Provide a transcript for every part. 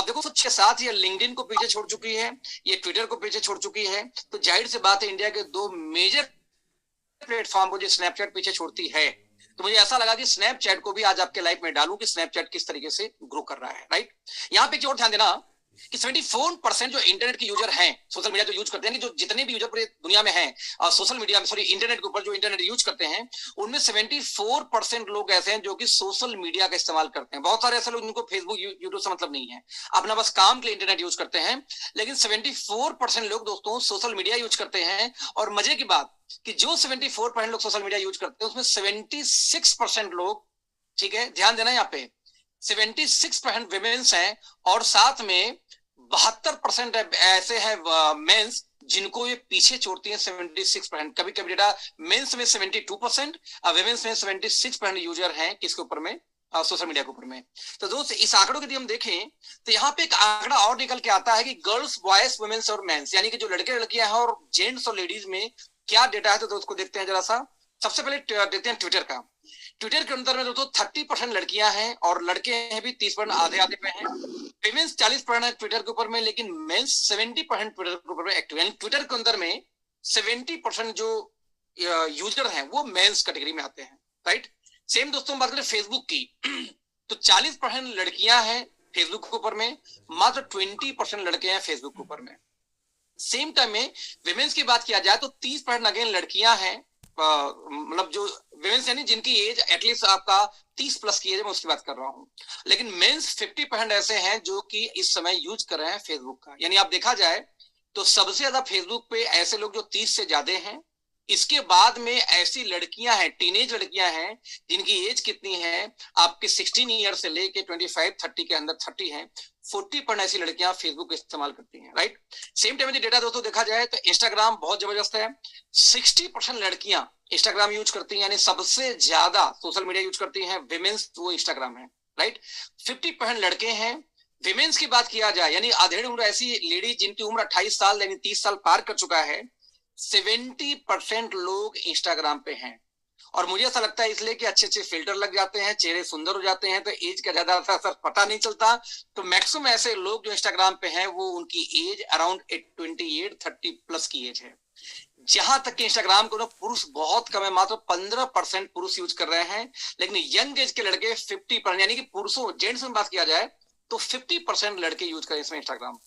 देखो 6-7 ये लिंक्डइन को पीछे छोड़ चुकी है, ये ट्विटर को पीछे छोड़ चुकी है, तो जाहिर सी बात है इंडिया के 2 मेजर प्लेटफॉर्म को जो स्नैपचैट पीछे छोड़ती है, तो मुझे ऐसा लगा कि स्नैपचैट को भी आज आपके लाइफ में डालूं कि स्नैपचैट किस तरीके से ग्रो कर रहा है, राइट। यहाँ पे एक और ध्यान देना कि 74% जो इंटरनेट के यूजर हैं, सोशल मीडिया जो यूज करते हैं, जो जितने भी यूजर पूरे दुनिया में हैं सोशल मीडिया में, सॉरी इंटरनेट के ऊपर जो इंटरनेट यूज करते हैं, उनमें 74% लोग ऐसे हैं जो कि सोशल मीडिया का इस्तेमाल करते हैं। बहुत सारे ऐसे लोग जिनको फेसबुक यूट्यूब से मतलब नहीं है, अपना बस काम के लिए इंटरनेट यूज करते हैं, लेकिन 74% लोग दोस्तों सोशल मीडिया यूज करते हैं। और मजे की बात कि जो 74% लोग सोशल मीडिया यूज करते हैं उसमें 76% लोग, ठीक है ध्यान देना यहाँ पे, 76% विमेन्स हैं और साथ में 72% ऐसे हैं मेंस जिनको ये पीछे छोड़ती है 76%। कभी कभी डेटा मेंस में 72%, विमेन्स में 76% यूजर हैं किसके ऊपर में, सोशल मीडिया के ऊपर में। तो दोस्त इस आंकड़ों के यदि हम देखें तो यहाँ पे एक आंकड़ा और निकल के आता है कि गर्ल्स, बॉयज, वुमेन्स और मेंस, यानी कि जो लड़के लड़कियां हैं और जेंट्स और लेडीज में क्या डेटा है, तो दोस्तों देखते हैं जरा सा। सबसे पहले देखते हैं ट्विटर का। ट्विटर के अंदर में दोस्तों 30% लड़कियां हैं और लड़के हैं भी 30%, आधे आधे पे हैं। विमेन्स 40% है ट्विटर के ऊपर में, लेकिन मेंस 70% ट्विटर के ऊपर में एक्टिव है। ट्विटर के अंदर में 70% जो यूजर हैं वो मेंस कैटेगरी में आते हैं, राइट। सेम दोस्तों बात करें फेसबुक की तो 40% लड़कियां हैं फेसबुक के ऊपर में, मात्र 20% लड़के हैं फेसबुक के ऊपर में। सेम टाइम में विमेन्स की बात किया जाए तो 30% अगेन लड़कियां हैं, मतलब जो विमेन्स यानी जिनकी एज एटलीस्ट आपका 30 प्लस की एज है, मैं उसकी बात कर रहा हूं। लेकिन मेंस 50% ऐसे हैं जो कि इस समय यूज कर रहे हैं फेसबुक का। यानी आप देखा जाए तो सबसे ज्यादा फेसबुक पे ऐसे लोग जो 30 से ज्यादा हैं, इसके बाद में ऐसी लड़कियां हैं, टीनेज लड़कियां हैं जिनकी एज कितनी है आपके 16 ईयर से लेके 25-30 के अंदर 30 है, 40% ऐसी लड़कियां फेसबुक इस्तेमाल करती हैं, राइट। सेम टाइम में डेटा दोस्तों देखा जाए तो इंस्टाग्राम बहुत जबरदस्त है। 60% लड़कियां इंस्टाग्राम यूज करती हैं, यानी सबसे ज्यादा सोशल मीडिया यूज करती हैं विमेन्स, वो इंस्टाग्राम है, राइट। 50% लड़के हैं। विमेन्स की बात किया जाए यानी अधेड़ उम्र ऐसी लेडी जिनकी उम्र 28 साल यानी 30 साल पार कर चुका है, 70% लोग इंस्टाग्राम पे हैं। और मुझे ऐसा लगता है इसलिए कि अच्छे अच्छे फिल्टर लग जाते हैं, चेहरे सुंदर हो जाते हैं, तो एज का ज्यादा असर पता नहीं चलता। तो मैक्सिमम ऐसे लोग जो इंस्टाग्राम पे हैं वो उनकी एज अराउंड 28-30 प्लस की एज है। जहां तक कि इंस्टाग्राम को ना पुरुष बहुत कम है, मात्र 15% पुरुष यूज कर रहे हैं, लेकिन यंग एज के लड़के 50%, यानी कि पुरुषों जेंट्स में बात किया जाए तो 50% लड़के यूज करें इसमें इंस्टाग्राम।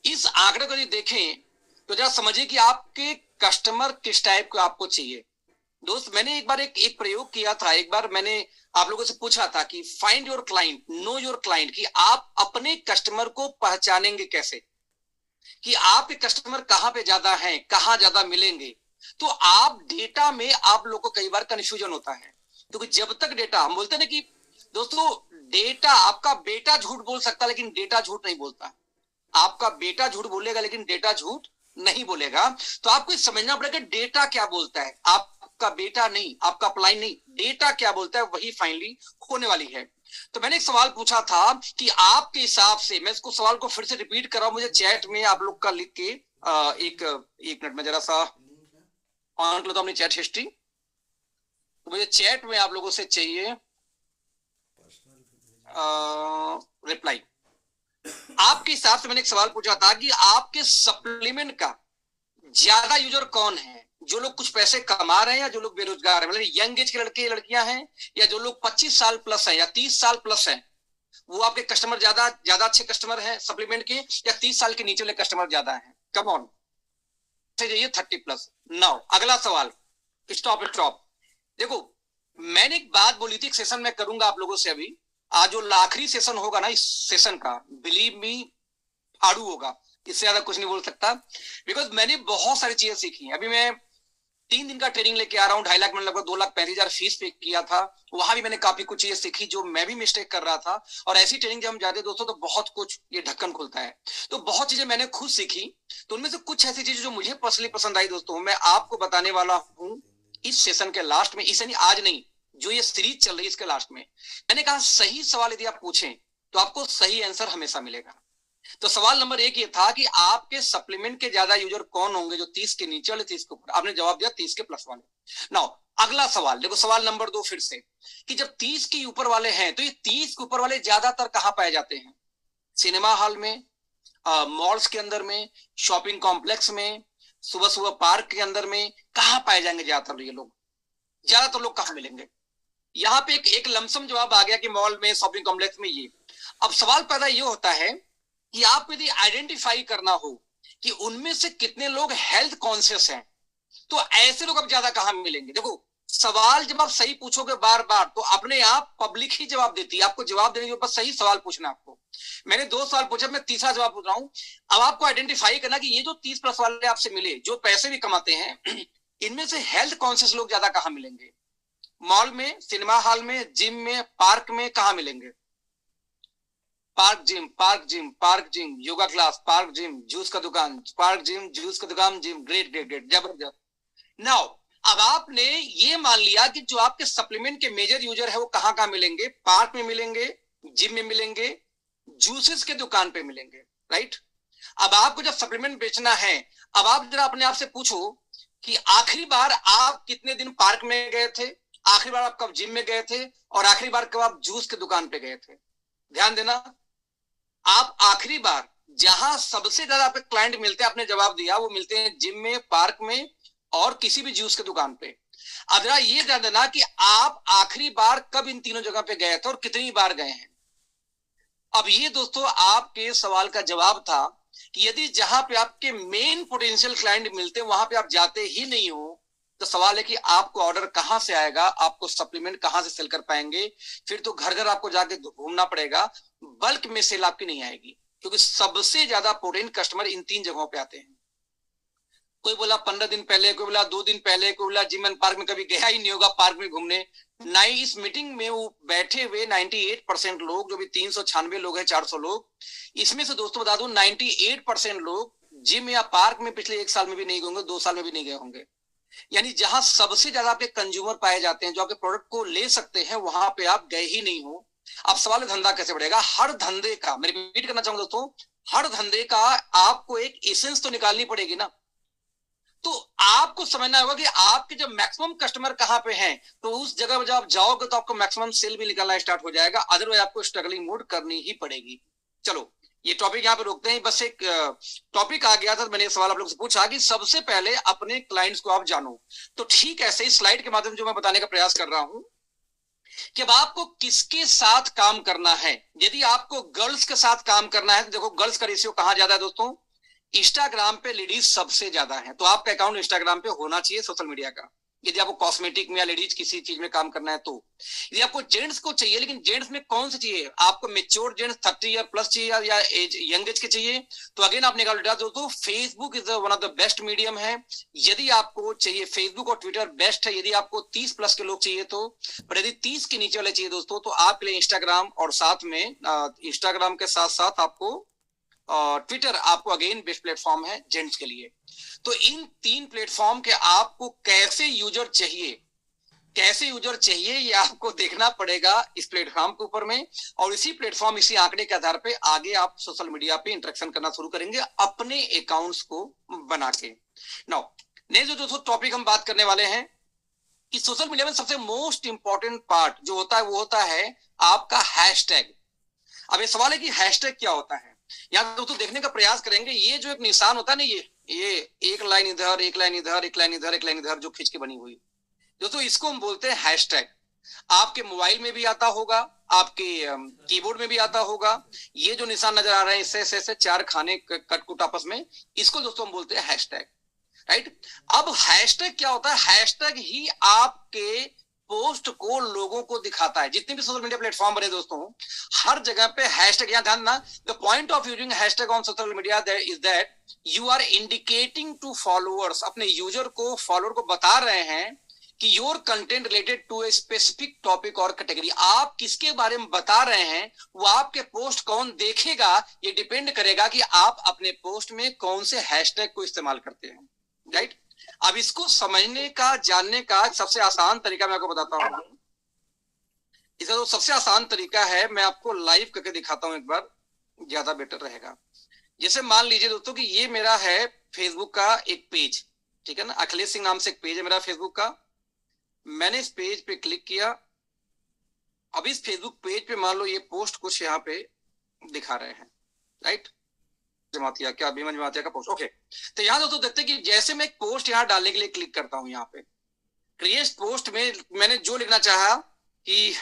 इस आंकड़े को यदि देखें तो जरा समझिए कि आपके कस्टमर किस टाइप को आपको चाहिए। दोस्त मैंने एक बार एक प्रयोग किया था, एक बार मैंने आप लोगों से पूछा था कि find your client, know your client, कि आप अपने कस्टमर को पहचानेंगे कैसे, कि आपके कस्टमर कहां पे ज्यादा हैं, कहां ज्यादा मिलेंगे। तो आप डेटा में आप लोगों को कई बार कंफ्यूजन होता है, क्योंकि जब तक डेटा, हम बोलते हैं ना कि दोस्तों डेटा, आपका बेटा झूठ बोल सकता है लेकिन डेटा झूठ नहीं बोलता। आपका बेटा झूठ बोलेगा लेकिन डेटा झूठ नहीं बोलेगा। तो आपको समझना पड़ेगा डेटा क्या बोलता है, आपका बेटा नहीं, आपका अपलाइन नहीं, डेटा क्या बोलता है वही फाइनली होने वाली है। तो मैंने एक सवाल पूछा था कि आपके हिसाब से, मैं इसको सवाल को फिर से रिपीट कर रहा हूं, मुझे चैट में आप लोग का लिख के एक मिनट में जरा सा ऑन कर लो अपनी चैट हिस्ट्री। तो मुझे चैट में आप लोगों से चाहिए रिप्लाई। आपके हिसाब से मैंने एक सवाल पूछा था कि आपके सप्लीमेंट का ज्यादा यूजर कौन है, जो लोग कुछ पैसे कमा रहे हैं या जो लोग बेरोजगार हैं, मतलब यंग एज के लड़के लड़कियां हैं, या जो लोग 25 साल प्लस हैं या 30 साल प्लस हैं, वो आपके कस्टमर ज्यादा अच्छे कस्टमर हैं सप्लीमेंट के, या 30 साल के नीचे वाले कस्टमर ज्यादा हैं। कम ऑन जाइए 30 प्लस। नाउ अगला सवाल, स्टॉप। देखो मैंने एक बात बोली थी, एक सेशन में करूंगा आप लोगों से अभी, आज जो आखिरी सेशन होगा ना इस सेशन का, बिलीव मी फाड़ू होगा, इससे ज्यादा कुछ नहीं बोल सकता, बिकॉज मैंने बहुत सारी चीजें सीखी। अभी मैं 3 दिन का ट्रेनिंग लेके आ रहा हूँ, 2.5 लाख में लगभग 2,35,000 फीस पे किया था, वहां भी मैंने काफी कुछ चीजें सीखी जो मैं भी मिस्टेक कर रहा था। और ऐसी ट्रेनिंग जब हम जाते हैं दोस्तों तो बहुत कुछ ये ढक्कन खुलता है, तो बहुत चीजें मैंने खुद सीखी। तो उनमें से कुछ ऐसी चीजें जो मुझे पर्सनली पसंद आई दोस्तों, मैं आपको बताने वाला हूँ इस सेशन के लास्ट में, इसे नहीं आज नहीं, जो ये सीरीज चल रही है इसके लास्ट में। मैंने कहा सही सवाल यदि आप पूछें तो आपको सही आंसर हमेशा मिलेगा। तो सवाल नंबर 1 ये था कि आपके सप्लीमेंट के ज्यादा यूजर कौन होंगे, जो 30 के नीचे वाले, 30 के ऊपर। आपने जवाब दिया 30 के प्लस वाले। नाउ अगला सवाल देखो, सवाल नंबर 2 फिर से, कि जब 30 के ऊपर वाले हैं तो ये 30 के ऊपर वाले ज्यादातर कहां पाए जाते हैं? सिनेमा हॉल में, मॉल्स के अंदर में, शॉपिंग कॉम्प्लेक्स में, सुबह सुबह पार्क के अंदर में, कहाँ पाए जाएंगे ज्यादातर ये लोग? ज्यादातर लोग कहाँ मिलेंगे? यहाँ पे एक लमसम जवाब आ गया कि मॉल में, शॉपिंग कॉम्प्लेक्स में। ये अब सवाल पैदा ये होता है कि आप यदि आइडेंटिफाई करना हो कि उनमें से कितने लोग हेल्थ कॉन्शियस हैं, तो ऐसे लोग अब ज्यादा कहाँ मिलेंगे? देखो, सवाल जब आप सही पूछोगे बार बार तो अपने आप पब्लिक ही जवाब देती है। आपको जवाब देने के ऊपर सही सवाल पूछना। आपको मैंने 2 सवाल पूछे, मैं तीसरा जवाब पूछ रहा हूं। अब आपको आइडेंटिफाई करना कि ये जो 30+ वाले आपसे मिले, जो पैसे भी कमाते हैं, इनमें से हेल्थ कॉन्शियस लोग ज्यादा कहाँ मिलेंगे? मॉल में, सिनेमा हॉल में, जिम में, पार्क में, कहाँ मिलेंगे? Park Jim, park Jim, park Jim, yoga class, park Jim, juice का दुकान, पार्क जिम, जूस का दुकान, जिम। ग्रेट ग्रेट ग्रेट, जबरदस्त। नाउ अब आपने ये मान लिया कि जो आपके सप्लीमेंट के मेजर यूजर है वो कहाँ कहाँ मिलेंगे? पार्क में मिलेंगे, जिम में मिलेंगे, जूसेस के दुकान पे मिलेंगे, राइट? अब आपको जब सप्लीमेंट बेचना है, अब आप जरा अपने आप से पूछो कि आखिरी बार आप कितने दिन पार्क में गए थे, आखिरी बार आप कब जिम में गए थे, और आखिरी बार कब आप जूस की दुकान पे गए थे? ध्यान देना, आप आखिरी बार जहां सबसे ज्यादा पे क्लाइंट मिलते हैं, आपने जवाब दिया, वो मिलते हैं जिम में, पार्क में, और किसी भी जूस की दुकान पे। अब जरा ये ध्यान देना कि आप आखिरी बार कब इन तीनों जगह पे गए थे और कितनी बार गए हैं। अब ये दोस्तों आपके सवाल का जवाब था कि यदि जहां पे आपके मेन पोटेंशियल क्लाइंट मिलते हैं वहां पे आप जाते ही नहीं हो, तो सवाल है कि आपको ऑर्डर कहां से आएगा, आपको सप्लीमेंट कहां से सेल कर पाएंगे? फिर तो घर घर आपको जाके घूमना पड़ेगा, बल्क में सेल आपकी नहीं आएगी, क्योंकि सबसे ज्यादा पोटेंट कस्टमर इन 3 जगहों पे आते हैं। कोई बोला 15 दिन पहले, कोई बोला 2 दिन पहले, कोई बोला जिम एंड पार्क में कभी गया ही नहीं होगा पार्क में घूमने। नहीं, इस मीटिंग में वो बैठे हुए 98% लोग, जो भी 396 लोग हैं, 400 लोग, इसमें से दोस्तों बता दूं 98% लोग जिम या पार्क में पिछले 1 साल में भी नहीं गए होंगे, 2 साल में भी नहीं गए होंगे। यानी जहां सबसे ज्यादा आपके कंज्यूमर पाए जाते हैं, जो आपके प्रोडक्ट को ले सकते हैं, वहां पे आप गए ही नहीं हो। अब सवाल है धंधा कैसे बढ़ेगा? हर धंधे का, मैं रिपीट करना चाहूंगा दोस्तों, हर धंधे का आपको एक एसेंस तो निकालनी पड़ेगी ना। तो आपको समझना होगा कि आपके जो मैक्सिमम कस्टमर कहां पे हैं, तो उस जगह पर जब आप जाओगे तो आपको मैक्सिमम सेल भी निकालना स्टार्ट हो जाएगा, अदरवाइज आपको स्ट्रगलिंग मोड करनी ही पड़ेगी। चलो, ये टॉपिक यहाँ पे रोकते हैं। बस एक टॉपिक आ गया था, मैंने सवाल आप लोग से पूछा कि सबसे पहले अपने क्लाइंट्स को आप जानो। तो ठीक ऐसे ही स्लाइड के माध्यम से जो मैं बताने का प्रयास कर रहा हूं कि अब आपको किसके साथ काम करना है। यदि आपको गर्ल्स के साथ काम करना है, तो देखो गर्ल्स का रेशियो कहां ज्यादा है दोस्तों? इंस्टाग्राम पे लेडीज सबसे ज्यादा है, तो आपका अकाउंट इंस्टाग्राम पे होना चाहिए, सोशल मीडिया का। यदि आपको कॉस्मेटिक में या लेडीज किसी चीज में काम करना है तो। यदि आपको जेंट्स को चाहिए, लेकिन जेंट्स में कौन से चाहिए? आपको मेच्योर जेंट्स 30 ईयर प्लस चाहिए या एज यंग एज के चाहिए? तो अगेन आप निकाल दोस्तों, Facebook is one of the best medium है। यदि आपको चाहिए, फेसबुक और ट्विटर बेस्ट है। यदि आपको 30+ के लोग चाहिए तो, पर यदि 30 के नीचे वाले चाहिए दोस्तों, तो आपके लिए इंस्टाग्राम, और साथ में इंस्टाग्राम के साथ साथ आपको ट्विटर आपको अगेन बेस्ट प्लेटफॉर्म है जेंट्स के लिए। तो इन 3 प्लेटफॉर्म के आपको कैसे यूजर चाहिए, कैसे यूजर चाहिए, ये आपको देखना पड़ेगा इस प्लेटफॉर्म के ऊपर में। और इसी प्लेटफॉर्म, इसी आंकड़े के आधार पे आगे आप सोशल मीडिया पे इंटरेक्शन करना शुरू करेंगे अपने अकाउंट्स को बना के। नाउ नेक्स्ट जो दोस्तों टॉपिक हम बात करने वाले हैं कि सोशल मीडिया में सबसे मोस्ट इंपॉर्टेंट पार्ट जो होता है वो होता है आपका हैशटैग। अब ये सवाल है कि हैशटैग क्या होता है। यहाँ दोस्तों देखने का प्रयास करेंगे, ये जो एक निशान होता है ना, ये एक लाइन इधर, एक लाइन इधर, एक लाइन इधर, एक लाइन इधर, जो खींच के बनी हुई, दोस्तों इसको हम बोलते हैं हैशटैग। आपके मोबाइल में भी आता होगा, आपके कीबोर्ड में भी आता होगा। ये जो निशान नजर आ रहा है, इससे ऐसे 4 खाने कटकुट आपस में, इसको दोस्तों हम बोलते हैं हैशटैग, राइट? अब हैशटैग क्या होता है? हैशटैग ही आपके पोस्ट को लोगों को दिखाता है। जितने भी सोशल मीडिया प्लेटफॉर्म बने दोस्तों, हर जगह पे हैशटैग, यहां ध्यान ना, the point of using hashtag on social media is that you are indicating to followers, अपने यूजर को, फॉलोअर को बता रहे हैं कि your content related to a specific topic और कैटेगरी। आप किसके बारे में बता रहे हैं, वो आपके पोस्ट कौन देखेगा, ये डिपेंड करेगा कि आप अपने पोस्ट में कौन से हैशटैग को इस्तेमाल करते हैं, राइट? अब इसको समझने का, जानने का सबसे आसान तरीका मैं आपको बताता हूं। इसका तो सबसे आसान तरीका है, मैं आपको लाइव करके दिखाता हूं एक बार, ज्यादा बेटर रहेगा। जैसे मान लीजिए दोस्तों कि ये मेरा है फेसबुक का एक पेज, ठीक है ना, अखिलेश सिंह नाम से एक पेज है मेरा फेसबुक का। मैंने इस पेज पे क्लिक किया। अब इस फेसबुक पेज पे मान लो ये पोस्ट कुछ यहाँ पे दिखा रहे हैं, राइट, जमातिया क्या भीमन जमातिया का पोस्ट, ओके। तो यहाँ दोस्तों देखते हैं कि जैसे मैं एक पोस्ट यहाँ डालने के लिए क्लिक करता हूँ, यहाँ पे क्रिएट पोस्ट में मैंने जो लिखना चाहा कि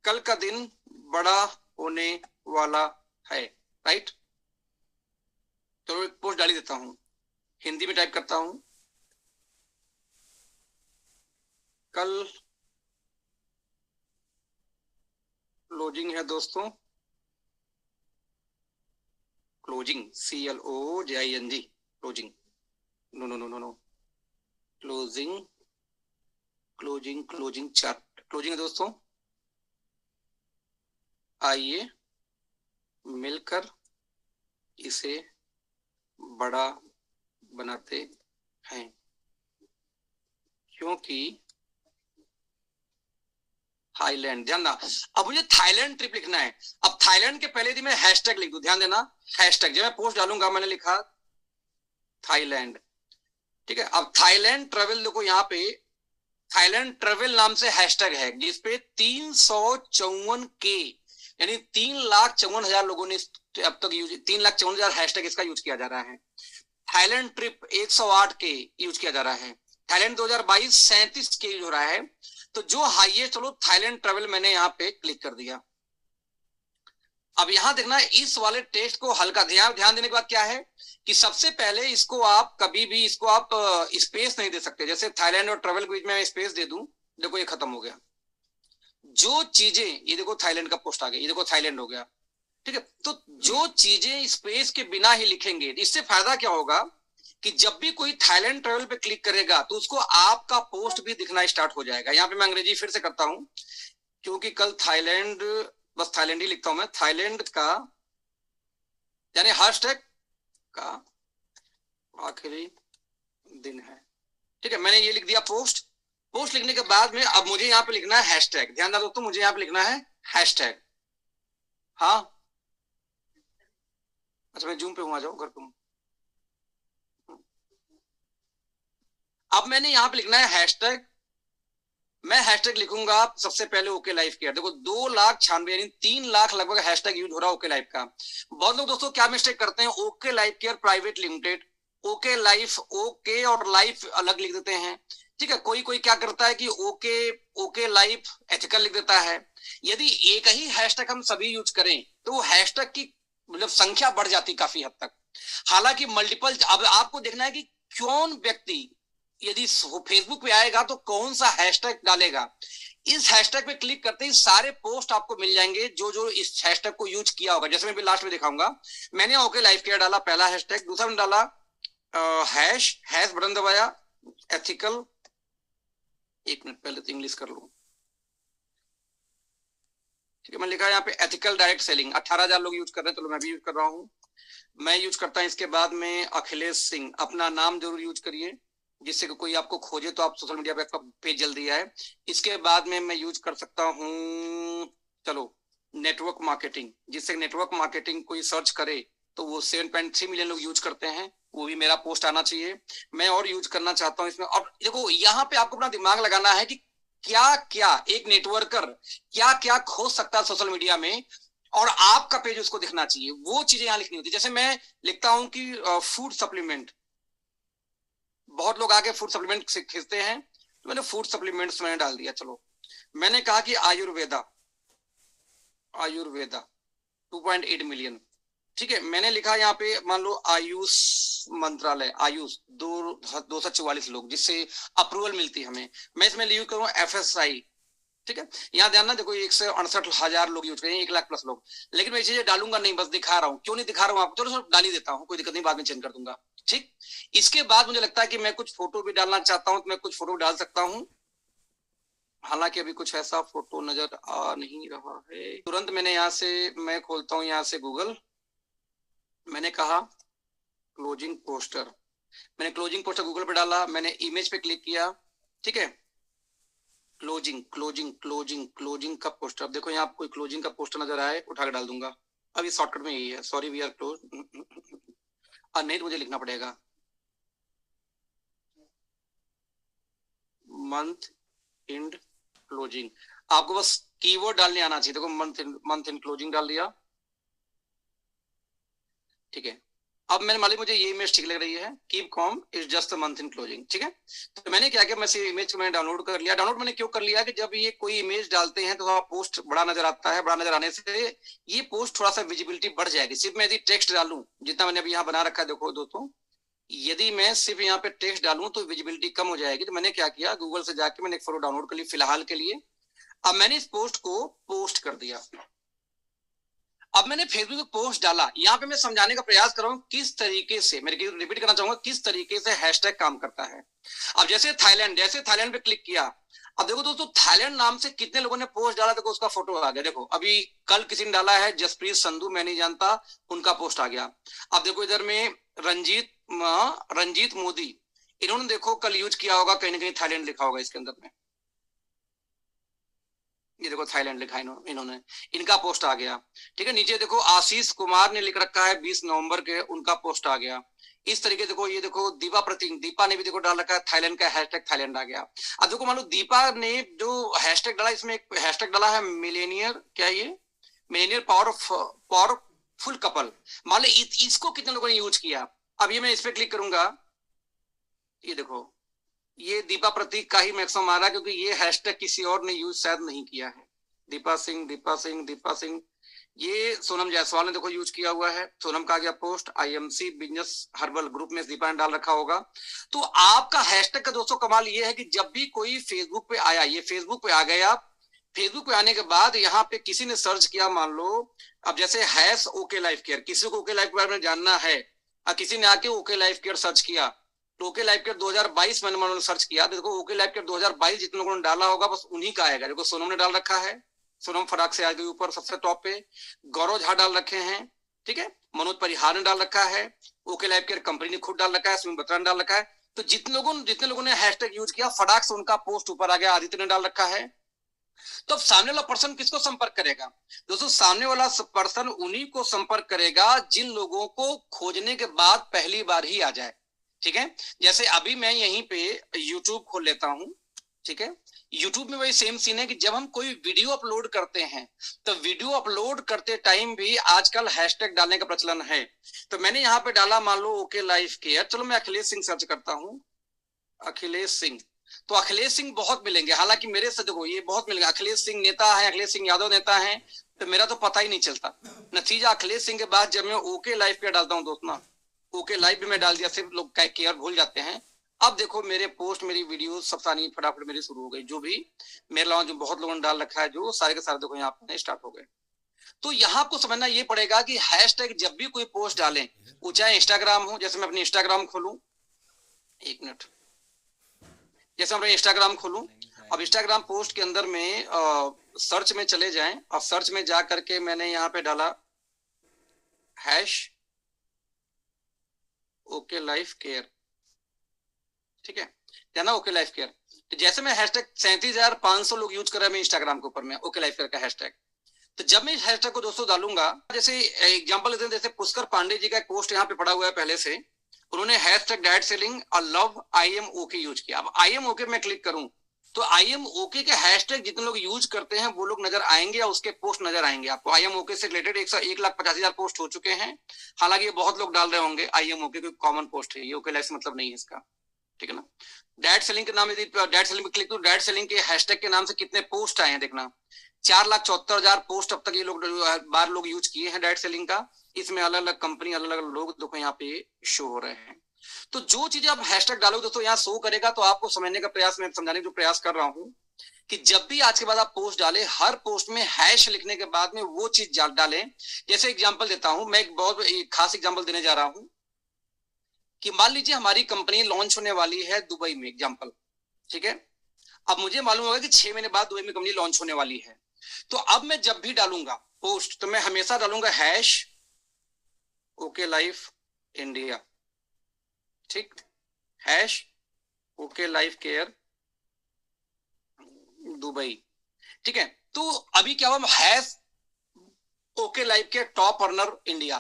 कल का दिन बड़ा होने वाला है, राइट, तो एक पोस्ट डाल ही देता हूं, हिंदी में टाइप करता हूं, कल क्लोजिंग है दोस्तों, closing CLOJING, closing, no no no no no, closing closing closing chart, closing है दोस्तों, आइए मिलकर इसे बड़ा बनाते हैं, क्योंकि थाईलैंड, ध्यान देना, अब मुझे थाईलैंड ट्रिप लिखना है। अब थाईलैंड के पहले दिन मैं हैशटैग लिख दूं, ध्यान देना, हैशटैग जब मैं पोस्ट डालूंगा मैंने लिखा थाईलैंड, ठीक है। अब थाईलैंड ट्रेवल देखो, यहाँ पे थाईलैंड ट्रेवल नाम से हैशटैग है जिसपे 354 के यानी 3,54,000 लोगों ने अब तक यूज, 3,54,000 हैशटैग इसका यूज किया जा रहा है। थाईलैंड ट्रिप 108 के यूज किया जा रहा है। थाईलैंड 2022 37 के यूज हो रहा है। तो जो हाईएस्ट, चलो थाईलैंड ट्रेवल मैंने यहाँ पे क्लिक कर दिया। अब यहां देखना, इस वाले टेक्स्ट को हल्का ध्यान देने के बाद क्या है कि सबसे पहले इसको आप कभी भी इसको आप स्पेस नहीं दे सकते। जैसे थाईलैंड और ट्रेवल के बीच में स्पेस दे दूं, देखो ये खत्म हो गया। जो चीजें, ये देखो थाईलैंड का पोस्ट आ गया, ये देखो थाईलैंड हो गया, ठीक है। तो जो चीजें स्पेस के बिना ही लिखेंगे, इससे फायदा क्या होगा कि जब भी कोई थाईलैंड ट्रेवल पे क्लिक करेगा तो उसको आपका पोस्ट भी दिखना स्टार्ट हो जाएगा। यहाँ पे मैं अंग्रेजी फिर से करता हूं, क्योंकि कल थाईलैंड, बस थाईलैंड ही लिखता हूं मैं, थाईलैंड का यानी हैशटैग का आखिरी दिन है, ठीक है। मैंने ये लिख दिया पोस्ट। पोस्ट लिखने के बाद में अब मुझे यहाँ पे लिखना है हैशटैग, ध्यान दो दोस्तों, मुझे यहाँ पे लिखना है हैशटैग। हाँ, अच्छा मैं जूम पे हूं, आ जाओ घर पे हूं। अब मैंने यहाँ पे लिखना है हैशटैग। मैं हैशटैग लिखूंगा सबसे पहले ओके लाइफ केयर। देखो 2,96,000 यानी 3 लाख लगभग हैशटैग यूज हो रहा है ओके लाइफ का। बहुत लोग दोस्तों क्या मिस्टेक करते हैं, okay life care private limited, okay life, okay और लाइफ अलग लिख देते हैं, ठीक है। कोई कोई क्या करता है कि ओके ओके लाइफ एथिकल लिख देता है। यदि एक ही हैशटैग हम सभी यूज करें तो हैशटैग की मतलब संख्या बढ़ जाती काफी हद तक। हालांकि मल्टीपल, अब आपको देखना है कि कौन व्यक्ति यदि फेसबुक पे आएगा तो कौन सा हैशटैग डालेगा। इस हैशटैग पे क्लिक करते ही सारे पोस्ट आपको मिल जाएंगे जो जो इस हैशटैग को यूज किया होगा। जैसे मैं भी लास्ट में दिखाऊंगा, मैंने ओके लाइफ केयर डाला पहला हैशटैग, दूसरा में डाला हैश बटन दबाया एथिकल, एक मिनट पहले तो इंग्लिश कर लूं, ठीक है। मैं लिखा यहाँ पे एथिकल डायरेक्ट सेलिंग, 18,000 लोग यूज कर रहे हैं, तो मैं भी यूज कर रहा हूँ, मैं यूज करता हूँ। इसके बाद में अखिलेश सिंह, अपना नाम जरूर यूज करिए जिससे कि कोई आपको खोजे तो आप सोशल मीडिया पे आपका पेज जल्दी आए। इसके बाद में मैं यूज कर सकता हूँ, चलो नेटवर्क मार्केटिंग, जिससे नेटवर्क मार्केटिंग कोई सर्च करे तो वो 7.3 मिलियन लोग यूज करते हैं, वो भी मेरा पोस्ट आना चाहिए। मैं और यूज करना चाहता हूँ इसमें। और देखो यहाँ पे आपको अपना दिमाग लगाना है कि क्या क्या एक नेटवर्कर क्या क्या खोज सकता है सोशल मीडिया में, और आपका पेज उसको दिखना चाहिए, वो चीजें यहाँ लिखनी होती है। जैसे मैं लिखता हूं कि फूड सप्लीमेंट, बहुत लोग आके फूड सप्लीमेंट खींचते हैं, तो मैंने फूड सप्लीमेंट्स मैंने डाल दिया। चलो मैंने कहा कि आयुर्वेदा, आयुर्वेदा 2.8 मिलियन, ठीक है। मैंने लिखा यहाँ पे मान लो आयुष मंत्रालय, आयुष 244 लोग जिससे अप्रूवल मिलती है हमें, मैं इसमें यूज करूँ FSI, ठीक है। यहाँ ध्यान ना, देखो 168,000 लोग यूज करें, 1 लाख प्लस लोग। लेकिन मैं ये चीजें डालूंगा नहीं, बस दिखा रहा हूँ। क्यों नहीं दिखा रहा हूँ आपको, चलो डाल ही देता हूँ, कोई दिक्कत नहीं, बाद में चेंज कर दूंगा, ठीक। इसके बाद मुझे लगता है कि मैं कुछ फोटो भी डालना चाहता हूँ, तो मैं कुछ फोटो डाल सकता हूँ। हालांकि अभी कुछ ऐसा फोटो नजर आ नहीं रहा है तुरंत। मैंने यहाँ से, मैं खोलता हूँ यहाँ से गूगल, मैंने कहा क्लोजिंग पोस्टर, मैंने क्लोजिंग पोस्टर गूगल पे डाला, मैंने इमेज पे क्लिक किया, ठीक है। क्लोजिंग क्लोजिंग क्लोजिंग क्लोजिंग का पोस्टर, अब देखो यहाँ कोई क्लोजिंग का पोस्टर नजर आए, उठा के डाल दूंगा। अब ये शॉर्टकट में यही है, सॉरी वी आर क्लोज, नहीं तो मुझे लिखना पड़ेगा मंथ एंड क्लोजिंग। आपको बस कीवर्ड डालने आना चाहिए। देखो मंथ इन क्लोजिंग डाल दिया, ठीक है। अब मैंने मान ली मुझे ये इमेज ठीक लग रही है, keep com is just a month in closing, ठीक है। तो मैंने क्या किया, मैं इमेज को मैंने डाउनलोड कर लिया। डाउनलोड मैंने क्यों कर लिया कि जब ये कोई इमेज डालते हैं तो वहाँ पोस्ट बड़ा नजर आता है, बड़ा नजर आने से ये पोस्ट थोड़ा सा विजिबिलिटी बढ़ जाएगी। सिर्फ मैं यदि टेक्स्ट डालूं, जितना मैंने अभी यहाँ बना रखा है देखो दोस्तों, यदि मैं सिर्फ यहाँ पे टेक्स्ट डालूं तो विजिबिलिटी कम हो जाएगी। तो मैंने क्या किया, गूगल से जाके मैंने एक फोटो डाउनलोड कर ली फिलहाल के लिए। अब मैंने इस पोस्ट को पोस्ट कर दिया। अब मैंने फेसबुक पे पोस्ट डाला, यहाँ पे मैं समझाने का प्रयास कर रहा हूँ किस तरीके से, मैं रिपीट करना चाहूंगा किस तरीके से हैशटैग काम करता है। अब जैसे थाईलैंड पे क्लिक किया, अब देखो दोस्तों थाईलैंड नाम से कितने लोगों ने पोस्ट डाला, देखो उसका फोटो आ गया। देखो अभी कल किसी ने डाला है जसप्रीत संधू, मैं नहीं जानता, उनका पोस्ट आ गया। अब देखो इधर में रंजीत मोदी, इन्होंने देखो कल यूज किया होगा, कहीं ना कहीं थाईलैंड लिखा होगा इसके अंदर में। ये देखो थाईलैंड लिखा है इन्होंने, इनका पोस्ट आ गया। ठीक है, नीचे देखो आशीष कुमार ने लिख रखा है 20 नवंबर के, उनका पोस्ट आ गया। इस तरीके देखो, ये देखो दीपा ने भी देखो डाल रखा है थाईलैंड का हैशटैग, थाईलैंड आ गया। अब देखो मान लो दीपा ने जो हैशटैग डाला, इसमें एक हैशटैग डाला है मिलेनियर, क्या ये मिलेनियर पावरफुल कपल, मान लो इसको कितने लोगों ने यूज किया। अब ये मैं इस पे क्लिक करूंगा, ये देखो ये दीपा प्रतीक का ही मैक्सिमम आ रहा है, क्योंकि ये हैशटैग किसी और ने यूज शायद नहीं किया है। दीपा सिंह, ये सोनम जायसवाल ने देखो यूज किया हुआ है। सोनम का गया post, IMC business herbal group में दीपा ने डाल रखा होगा। तो आपका हैशटैग का दोस्तों कमाल ये है कि जब भी कोई फेसबुक पे आया, ये फेसबुक पे आ गए आप, फेसबुक पे आने के बाद यहाँ पे किसी ने सर्च किया, मान लो अब जैसे हैश ओके लाइफ केयर, किसी को ओके लाइफ के बारे में जानना है, किसी ने आके ओके लाइफ केयर सर्च किया, तो ओके लाइफ केयर 2022 मैंने मान लो सर्च किया, तो देखो ओके लाइफ केयर 2022 जितने लोगों ने डाला होगा बस उन्हीं का आएगा। देखो सोनम ने डाल रखा है, सोनम फटाक से आ गई ऊपर सबसे टॉप पे, गौरव झा डाल रखे हैं, ठीक है, मनोज परिहार ने डाल रखा है, ओके लाइफ केयर कंपनी ने खुद डाल रखा है, सुमित बत्रा ने डाल रखा है। तो जितने लोगों ने हैशटैग यूज किया फटाक से उनका पोस्ट ऊपर आ गया। आदित्य ने डाल रखा है। तो अब सामने वाला पर्सन किसको संपर्क करेगा दोस्तों? सामने वाला पर्सन उन्हीं को संपर्क करेगा जिन लोगों को खोजने के बाद पहली बार ही आ जाए। ठीक है, जैसे अभी मैं यहीं पे YouTube खोल लेता हूं, ठीक है, YouTube में वही सेम सीन है कि जब हम कोई वीडियो अपलोड करते हैं तो वीडियो अपलोड करते टाइम भी आजकल हैशटैग डालने का प्रचलन है। तो मैंने यहाँ पे डाला मान लो ओके लाइफ केयर, चलो मैं अखिलेश सिंह सर्च करता हूँ, अखिलेश सिंह, तो अखिलेश सिंह बहुत मिलेंगे, हालांकि मेरे से देखो ये बहुत मिलेंगे, अखिलेश सिंह नेता है, अखिलेश सिंह यादव नेता है, तो मेरा तो पता ही नहीं चलता। नतीजा अखिलेश सिंह के बाद जब मैं ओके लाइफ केयर डालता हूँ दोस्त ना, ओके लाइव भी मैं डाल दिया, सिर्फ लोग केयर भूल जाते हैं। अब देखो मेरे पोस्ट, मेरी वीडियो सब सारी फटाफट मेरी शुरू हो गई, जो भी मेरे अलावा जो बहुत लोगों ने डाल रखा है, जो सारे के सारे देखो यहाँ पे स्टार्ट हो गए। तो यहाँ आपको समझना ये पड़ेगा कि हैशटैग जब भी कोई पोस्ट डालें, वो चाहे इंस्टाग्राम हो, जैसे मैं अपनी इंस्टाग्राम खोलूं, एक मिनट, जैसे मैं इंस्टाग्राम खोलूं, अब इंस्टाग्राम पोस्ट के अंदर में सर्च में चले जाएं, और सर्च में जा करके मैंने यहाँ पे डाला हैश ओके लाइफ केयर, ठीक है, क्या ना ओके लाइफ केयर। तो जैसे मैं हैशटैग 37,500 लोग यूज कर रहे हैं इंस्टाग्राम के ऊपर में ओके लाइफ केयर का हैशटैग, तो जब मैं इस हैशटैग को दोस्तों डालूंगा, जैसे एग्जांपल लेते हैं, जैसे पुष्कर पांडे जी का एक पोस्ट यहाँ पे पड़ा हुआ है पहले से, उन्होंने हैशटैग डाइट सेलिंग और love I am okay use किया। अब आई एम ओके में क्लिक करूं तो आई एम ओके के हैशटैग जितने लोग यूज करते हैं वो लोग नजर आएंगे, या उसके पोस्ट नजर आएंगे आपको। आई एम ओके से रिलेटेड 1,50,000 पोस्ट हो चुके हैं, हालांकि ये बहुत लोग डाल रहे होंगे। आई एम ओके कोई कॉमन पोस्ट है, ये ओके लाइफ से मतलब नहीं है इसका, ठीक है ना। डाइट सेलिंग के नाम, यदि डाइट सेलिंग पे क्लिक करूं, डाइट सेलिंग के हैशटैग के नाम से कितने पोस्ट आए हैं देखना, 4,74,000 पोस्ट अब तक ये लोग बार लोग यूज किए हैं डाइट सेलिंग का। इसमें अलग अलग कंपनी, अलग अलग लोग देखो यहाँ पे शो हो रहे हैं। तो जो चीजें आप हैशटैग डालोगे दोस्तों यहाँ शो करेगा। तो आपको समझने का प्रयास, मैं समझाने का प्रयास कर रहा हूं कि जब भी आज के बाद आप पोस्ट डालें, हर पोस्ट में हैश लिखने के बाद में वो चीज डालें। जैसे एग्जांपल देता हूं, मैं एक बहुत खास एग्जांपल देने जा रहा हूं कि मान लीजिए हमारी कंपनी लॉन्च होने वाली है दुबई में, एग्जांपल, ठीक है। अब मुझे मालूम होगा कि 6 महीने बाद दुबई में कंपनी लॉन्च होने वाली है। तो अब मैं जब भी डालूंगा पोस्ट, तो मैं हमेशा डालूंगा हैश ओके लाइफ इंडिया, ठीक, hash okay life care Dubai, ठीक है। तो अभी क्या हुआ, hash okay life care top earner India.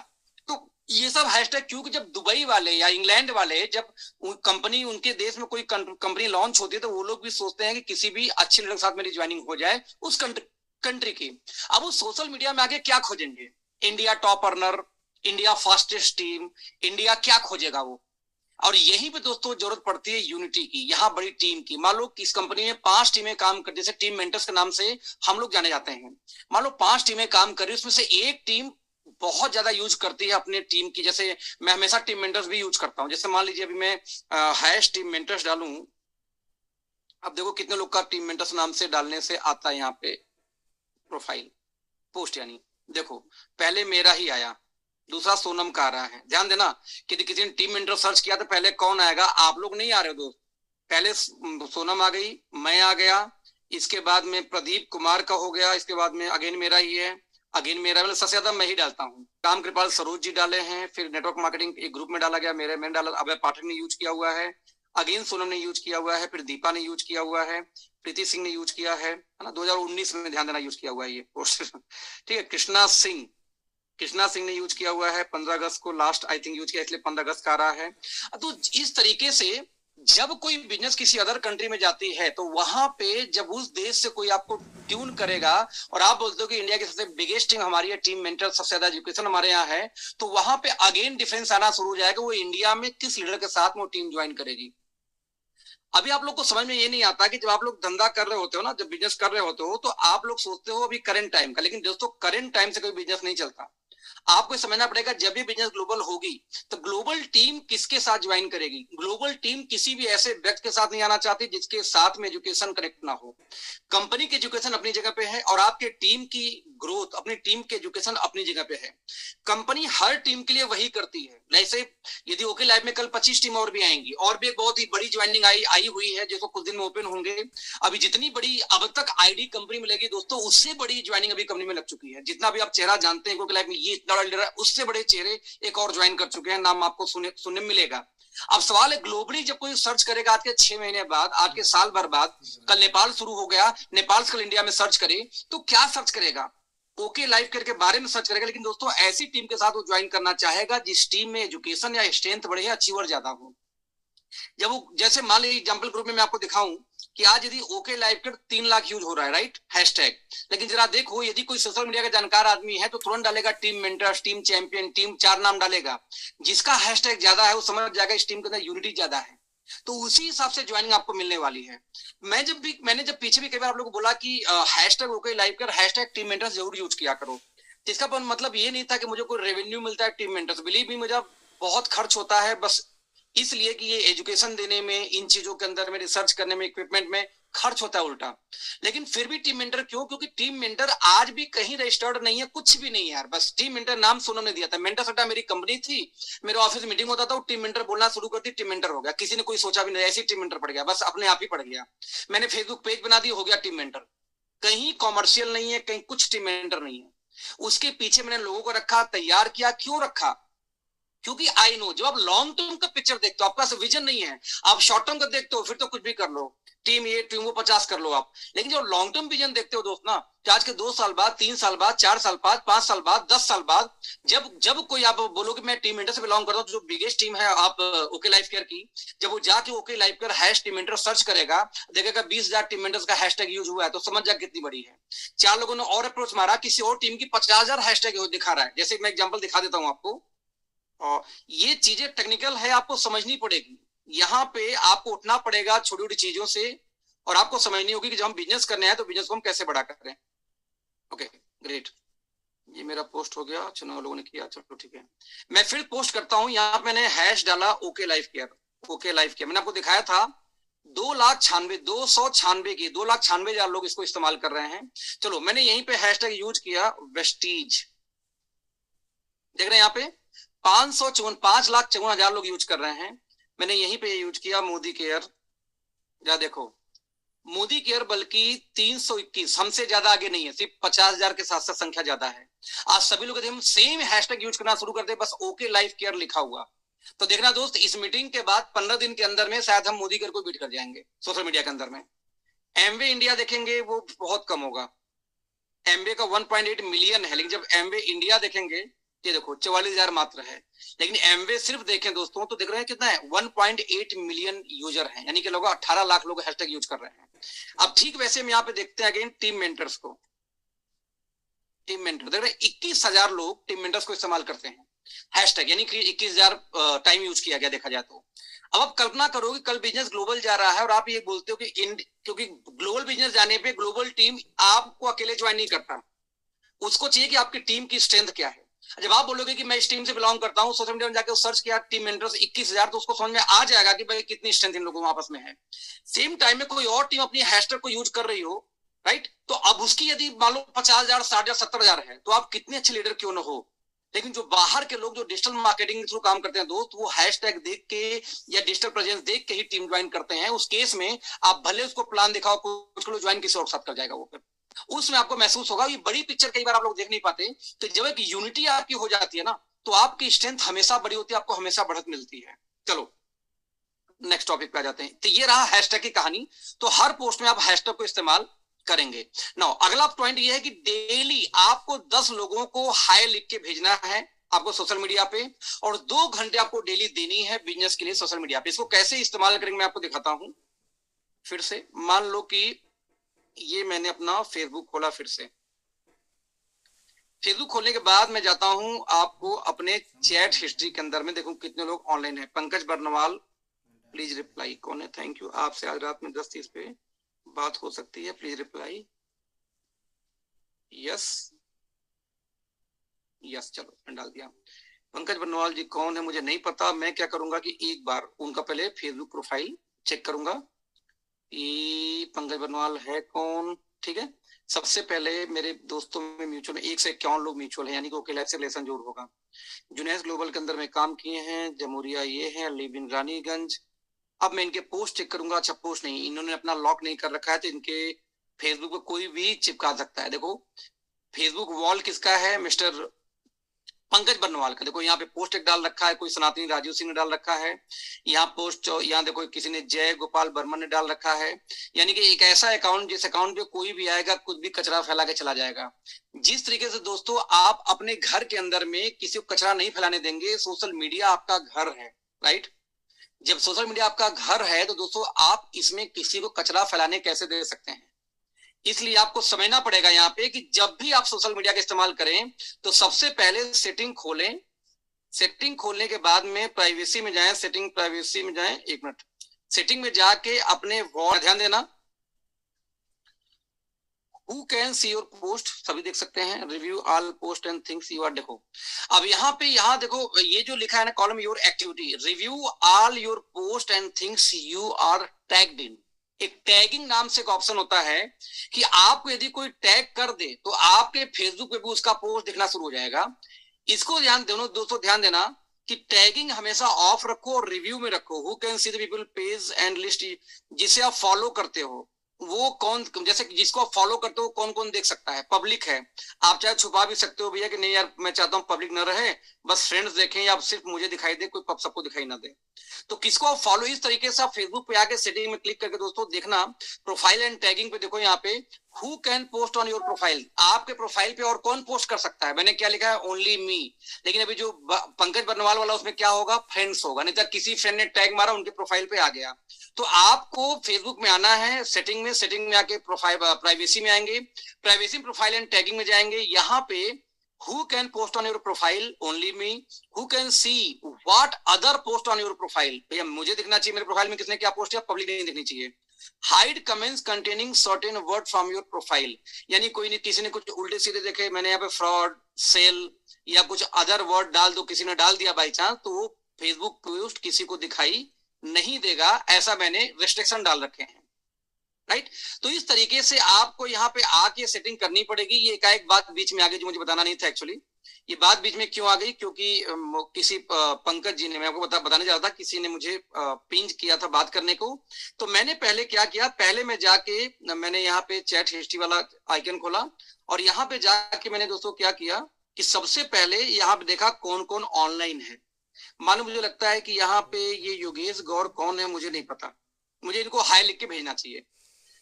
तो ये सब हैशटैग क्यों कि जब दुबई वाले या इंग्लैंड वाले, जब कंपनी, उनके देश में कोई कंपनी लॉन्च होती है, तो वो लोग भी सोचते हैं कि किसी भी अच्छे लीडर के साथ मेरी ज्वाइनिंग हो जाए उस कंट्री की। अब वो सोशल मीडिया में आगे क्या खोजेंगे, India top earner, India fastest team, India क्या खोजेगा वो। और यहीं पे दोस्तों जरूरत पड़ती है यूनिटी की, यहाँ बड़ी टीम की। मान लो कि इस कंपनी में 5 टीमें काम कर, जैसे टीम मेंटर्स के नाम से हम लोग जाने जाते हैं। मान लो 5 टीमें काम कर रही है, उसमें से एक टीम बहुत ज्यादा यूज करती है अपने टीम की। जैसे मैं हमेशा टीम मेंटर्स भी यूज करता हूँ। जैसे मान लीजिए अभी मैं हैश टीम मेंटर्स डालूं, अब देखो कितने लोग का टीम मेंटर्स नाम से डालने से आता है यहाँ पे प्रोफाइल पोस्ट, यानी देखो पहले मेरा ही आया, दूसरा सोनम का आ रहा है। ध्यान देना कि किसी ने टीम मेंटर सर्च किया तो पहले कौन आएगा, आप लोग नहीं आ रहे हो दोस्त। पहले सोनम आ गई, मैं आ गया, इसके बाद में प्रदीप कुमार का हो गया, इसके बाद में अगेन मेरा ही है, अगेन मेरा, मतलब सबसे ज्यादा मैं ही डालता हूँ। राम कृपाल सरोज जी डाले हैं, फिर नेटवर्क मार्केटिंग एक ग्रुप में डाला गया, मैंने डाला, अभय पाठक ने यूज किया हुआ है, अगेन सोनम ने यूज किया हुआ है, फिर दीपा ने यूज किया हुआ है, प्रीति सिंह ने यूज किया है ना, 2019 में ध्यान देना यूज किया हुआ है ये पोस्ट। ठीक है, कृष्णा सिंह ने यूज किया हुआ है 15 अगस्त को लास्ट आई थिंक यूज किया, इसलिए 15 अगस्त का आ रहा है। तो इस तरीके से जब कोई बिजनेस किसी अदर कंट्री में जाती है तो वहां पे जब उस देश से कोई आपको ट्यून करेगा और आप बोलते हो कि इंडिया की सबसे बिगेस्ट टीम हमारी है, टीम मेंटर सबसे ज्यादा एजुकेशन हमारे यहाँ है, तो वहां पे अगेन डिफरेंस आना शुरू हो जाएगा, वो इंडिया में किस लीडर के साथ वो टीम ज्वाइन करेगी। अभी आप लोग को समझ में ये नहीं आता कि जब आप लोग धंधा कर रहे होते हो ना, जब बिजनेस कर रहे होते हो, तो आप लोग सोचते हो अभी करंट टाइम का, लेकिन दोस्तों करंट टाइम से कोई बिजनेस नहीं चलता। आपको समझना पड़ेगा जब भी बिजनेस ग्लोबल होगी तो ग्लोबल टीम किसके साथ ज्वाइन करेगी। ग्लोबल टीम किसी भी ऐसे व्यक्ति के साथ नहीं आना चाहती जिसके साथ में एजुकेशन कनेक्ट ना हो। कंपनी की एजुकेशन अपनी जगह पे है और आपके टीम की ग्रोथ, अपनी टीम की एजुकेशन अपनी जगह पे है। कंपनी हर टीम के लिए वही करती है। जैसे यदि ओके लाइव में कल 25 टीम और भी आएंगी, और भी एक बहुत ही बड़ी ज्वाइनिंग आई हुई है जिसको कुछ दिन में ओपन होंगे। अभी जितनी बड़ी अब तक आईडी कंपनी में लगी दोस्तों, उससे बड़ी ज्वाइनिंग अभी कंपनी में लग चुकी है। जितना भी आप चेहरा जानते हैं ओके लाइव में ये इतना लीडर है, उससे बड़े चेहरे एक और ज्वाइन कर चुके हैं, नाम आपको सुनने मिलेगा। अब सवाल है ग्लोबली जब कोई सर्च करेगा आज के 6 महीने बाद, आज के साल भर बाद, कल नेपाल शुरू हो गया, नेपाल से कल इंडिया में सर्च करे तो क्या सर्च करेगा, ओके लाइफ केयर के बारे में सर्च करेगा। लेकिन दोस्तों ऐसी टीम के साथ वो ज्वाइन करना चाहेगा जिस टीम में एजुकेशन या स्ट्रेंथ बढ़े, अचीवर ज्यादा हो। जब वो, जैसे मान लीजिए एग्जाम्पल ग्रुप में मैं आपको दिखाऊं कि आज यदि okay life care 3 lakh use हो रहा है, राइट, हैशटैग, लेकिन जरा देखो यदि कोई सोशल मीडिया का जानकार आदमी है तो तुरंत डालेगा team mentors, team champion, team 4 नाम डालेगा। जिसका हैशटैग ज्यादा है वो समझ जाएगा इस टीम के अंदर यूनिटी ज्यादा है, तो उसी हिसाब से ज्वाइनिंग आपको मिलने वाली है। मैंने जब पीछे भी कई बार आप लोगों को बोला कि hashtag okay live care, hashtag team mentors जरूर यूज किया करो। इसका मतलब ये नहीं था कि मुझे कोई रेवेन्यू मिलता है टीम मेंटर्स, बिलीव मी मुझे बहुत खर्च होता है, बस इसलिए कि ये एजुकेशन देने में, इन चीजों के अंदर में, रिसर्च करने में, इक्विपमेंट में खर्च होता है उल्टा। लेकिन फिर भी टीम मेंटर क्यों, क्योंकि टीम मेंटर आज भी कहीं रजिस्टर्ड नहीं है, कुछ भी नहीं है यार, बस टीम मेंटर नाम सोनम ने दिया था। मेंटर सट्टा मेरी कंपनी थी, मेरे ऑफिस मीटिंग होता था, टीम मेंटर बोलना शुरू कर दी, टीम मेंटर हो गया। किसी ने कोई सोचा भी नहीं, ऐसे टीम मेंटर पड़ गया, बस अपने आप ही पड़ गया। मैंने फेसबुक पेज बना दी, हो गया टीम मेंटर। कहीं कॉमर्शियल नहीं है, कहीं कुछ टीम मेंटर नहीं है। उसके पीछे मैंने लोगों को रखा, तैयार किया। क्यों रखा, क्योंकि आई नो जब आप लॉन्ग टर्म का पिक्चर देखते हो, आपका विजन नहीं है, आप शॉर्ट टर्म का देखते हो, फिर तो कुछ भी कर लो, टीम ये टीम वो 50 कर लो आप। लेकिन जो लॉन्ग टर्म विजन देखते हो दोस्त ना, कि आज के 2 साल बाद, 3 साल बाद, 4 साल बाद, 5 साल बाद, 10 साल बाद, जब कोई आप बोलो कि मैं टीम मेंटर से बिलोंग करता हूँ, जो बिगेस्ट टीम है आप ओके लाइफ केयर की, जब वो जाके okay life care hash team mentor search करेगा, देखेगा 20,000 टीम मेंटर्स का हैशटैग यूज हुआ है, तो समझ जा कितनी बड़ी है। 4 लोगों ने और अप्रोच मारा, किसी और टीम की 50,000 हैशटैग दिखा रहा है। जैसे मैं एग्जाम्पल दिखा देता हूँ आपको, और ये चीजें टेक्निकल है, आपको समझनी पड़ेगी। यहाँ पे आपको उठना पड़ेगा छोटी छोटी चीजों से, और आपको समझनी होगी कि जब हम बिजनेस करने हैं तो बिजनेस को हम कैसे बड़ा करें। ओके ग्रेट, ये मेरा पोस्ट हो गया, चलो लोगों ने किया, चलो ठीक है। मैं फिर पोस्ट करता हूँ, यहाँ मैंने हैश डाला okay life care, okay life care. मैंने आपको दिखाया था 2,96,000 लोग इसको इस्तेमाल कर रहे हैं। चलो मैंने यहीं पे हैशटैग यूज किया वेस्टीज, देख रहे हैं यहाँ पे 5,54,000 लोग यूज कर रहे हैं। मैंने यहीं पे यूज किया मोदी केयर, या देखो मोदी केयर बल्कि 321, हमसे ज्यादा आगे नहीं है, सिर्फ 50,000 के साथ साथ संख्या ज्यादा है। आज सभी लोग हम सेम हैशटैग यूज करना शुरू करते, बस ओके लाइफ केयर लिखा हुआ। तो देखना दोस्त, इस मीटिंग के बाद 15 दिन के अंदर में शायद हम मोदी केयर को बीट कर जाएंगे सोशल मीडिया के अंदर में। एमवे इंडिया देखेंगे वो बहुत कम होगा, एमवे का 1.8 मिलियन है, लेकिन जब एमवे इंडिया देखेंगे, ये देखो 44,000 मात्र है। लेकिन एमवे सिर्फ देखें दोस्तों तो देख रहे हैं कितना है, 1.8 मिलियन यूजर है, यानी कि लोग 18 लाख लोग हैशटैग यूज कर रहे हैं। अब ठीक वैसे हम यहाँ पे देखते हैं अगेन टीम मेंटर्स को। टीम मेंटर देख रहे हैं 21,000 लोग टीम मेंटर्स को इस्तेमाल करते हैं। हैशटैग, यानी कि 21,000 टाइम यूज किया गया देखा जाए तो। अब आप कल्पना करो कि कल बिजनेस ग्लोबल जा रहा है और आप ये बोलते हो कि क्योंकि ग्लोबल बिजनेस जाने पे ग्लोबल टीम आपको अकेले ज्वाइन नहीं करता, उसको चाहिए कि आपकी टीम की स्ट्रेंथ क्या है। जब आप बोलोगे कि मैं इस टीम से बिलोंग करता हूं, सोशल मीडिया में जाकर सर्च किया टीम मेंटर्स 21,000, तो उसको समझ में आ जाएगा कि भाई कितनी स्ट्रेंथ इन लोगों में आपस में है। सेम टाइम में कोई और टीम अपनी हैशटैग को यूज कर रही हो, राइट, तो अब उसकी यदि मान लो 50,000, 60,000, 70,000 है, तो आप कितने अच्छे लीडर क्यों ना हो, लेकिन जो बाहर के लोग जो डिजिटल मार्केटिंग के थ्रू काम करते हैं दोस्त, वो हैशटैग देख के या डिजिटल प्रेजेंस देख के ही टीम ज्वाइन करते हैं। उस केस में आप भले उसको प्लान दिखाओ, कुछ लोग ज्वाइन किसी और साथ कर जाएगा, वो फिर उसमें आपको महसूस होगा। ये बड़ी पिक्चर कई बार आप लोग देख नहीं पाते। तो जब एक यूनिटी आपकी हो जाती है ना, तो आपकी स्ट्रेंथ हमेशा बड़ी होती है, आपको हमेशा बढ़त मिलती है। चलो नेक्स्ट टॉपिक पे आ जाते हैं। तो ये रहा हैशटैग की कहानी। तो हर पोस्ट में आप हैशटैग को इस्तेमाल करेंगे। नाउ अगला पॉइंट ये है कि डेली आपको 10 लोगों को हाय लिख के भेजना है आपको सोशल मीडिया पे, और 2 घंटे आपको डेली देनी है बिजनेस के लिए सोशल मीडिया पे। इसको कैसे इस्तेमाल करेंगे मैं आपको दिखाता हूं। फिर से मान लो कि ये मैंने अपना फेसबुक खोला, फिर से फेसबुक खोलने के बाद मैं जाता हूं आपको अपने चैट हिस्ट्री के अंदर में देखूं कितने लोग ऑनलाइन है। पंकज बरनवाल प्लीज रिप्लाई, कौन है? थैंक यू, आपसे आज रात में 10:30 पे बात हो सकती है, प्लीज रिप्लाई। यस यस, चलो मैं डाल दिया। पंकज बरनवाल जी कौन है मुझे नहीं पता। मैं क्या करूंगा कि एक बार उनका पहले फेसबुक प्रोफाइल चेक करूंगा। ये पंकज बरनवाल है कौन? ठीक है, सबसे पहले मेरे दोस्तों में म्यूचुअल में 151 लोग म्यूचुअल है, यानी कि ओके लाइफ से रिलेशन जोड़ होगा। जुनेस ग्लोबल के अंदर में काम किए हैं, जमूरिया ये है, लिव इन रानीगंज। अब मैं इनके पोस्ट चेक करूंगा। अच्छा पोस्ट नहीं, इन्होंने अपना लॉक नहीं कर रखा है, तो इनके फेसबुक पे कोई भी चिपका सकता है। देखो फेसबुक वॉल किसका है? मिस्टर पंकज बरनवाल का। देखो यहाँ पे पोस्ट एक डाल रखा है, कोई सनातनी राजीव सिंह ने डाल रखा है। यहाँ पोस्ट, यहाँ देखो किसी ने जय गोपाल बर्मन ने डाल रखा है। यानी कि एक ऐसा अकाउंट जिस अकाउंट पे कोई भी आएगा कुछ भी कचरा फैला के चला जाएगा। जिस तरीके से दोस्तों आप अपने घर के अंदर में किसी को कचरा नहीं फैलाने देंगे, सोशल मीडिया आपका घर है, राइट। जब सोशल मीडिया आपका घर है तो दोस्तों आप इसमें किसी को कचरा फैलाने कैसे दे सकते हैं। इसलिए आपको समझना पड़ेगा यहाँ पे कि जब भी आप सोशल मीडिया का इस्तेमाल करें तो सबसे पहले सेटिंग खोलें। सेटिंग खोलने के बाद में प्राइवेसी में जाएं, सेटिंग प्राइवेसी में जाएं, एक मिनट, सेटिंग में जाके अपने वॉल, ध्यान देना, Who can see your post, सभी देख सकते हैं, review all post and things you are. देखो अब यहाँ पे, यहाँ देखो ये जो लिखा है ना column your activity, review all your post and things you are tagged in. एक टैगिंग नाम से एक ऑप्शन होता है कि आपको यदि कोई टैग कर दे तो आपके फेसबुक पे भी उसका पोस्ट दिखना शुरू हो जाएगा। इसको ध्यान देना दोस्तों, ध्यान देना कि टैगिंग हमेशा ऑफ रखो और रिव्यू में रखो। Who can see the people page and list, जिसे आप फॉलो करते हो वो कौन, जैसे जिसको आप फॉलो करते हो कौन कौन देख सकता है, पब्लिक है। आप चाहे छुपा भी सकते हो भैया कि नहीं यार मैं चाहता हूं पब्लिक न रहे, बस फ्रेंड्स देखें या सिर्फ मुझे दिखाई दे, कोई सबको दिखाई ना दे। तो किसको आप फॉलो, इस तरीके से आप फेसबुक पे आके सेटिंग में क्लिक करके दोस्तों देखना प्रोफाइल एंड टैगिंग पे, देखो यहाँ पे who can post on your profile, आपके प्रोफाइल पे और कौन पोस्ट कर सकता है। मैंने क्या लिखा है? Only me. लेकिन अभी जो पंकज बरनवाल वाला उसमें क्या होगा? फ्रेंड्स होगा, नहीं तो किसी फ्रेंड ने टैग मारा उनके प्रोफाइल पे आ गया। तो आपको फेसबुक में आना है, सेटिंग में, सेटिंग में आके प्रोफाइल प्राइवेसी में आएंगे, प्राइवेसी प्रोफाइल एंड टैगिंग में जाएंगे। यहाँ पे who can post on your profile, only me, who can see what other post on your profile, भैया मुझे दिखना चाहिए मेरे प्रोफाइल में किसने क्या पोस्ट किया, पब्लिक नहीं दिखनी चाहिए। Hide comments containing certain word from your profile, यानी कोई नहीं, किसी ने कुछ उल्टे सीधे देखे, मैंने यहाँ पे फ्रॉड, सेल या कुछ अदर वर्ड डाल दो, किसी ने डाल दिया बाई चांस, तो वो फेसबुक पोस्ट किसी को दिखाई नहीं देगा। ऐसा मैंने रिस्ट्रिक्शन डाल रखे हैं, राइट। तो इस तरीके से आपको यहाँ पे आके सेटिंग करनी पड़ेगी। ये एकाएक बात बीच में आ गई जो मुझे बताना नहीं था एक्चुअली। ये बात बीच में क्यों आ गई? क्योंकि किसी पंकज जी ने, मैं आपको बताने जा रहा था, किसी ने मुझे पिंच किया था बात करने को। तो मैंने पहले क्या किया, पहले मैं जाके मैंने यहाँ पे चैट हिस्ट्री वाला आइकन खोला और यहाँ पे जाके मैंने दोस्तों क्या किया कि सबसे पहले यहाँ पे देखा कौन कौन ऑनलाइन है। मालूम मुझे लगता है कि यहाँ पे ये योगेश गौर कौन है मुझे नहीं पता, मुझे इनको हाई लिख के भेजना चाहिए।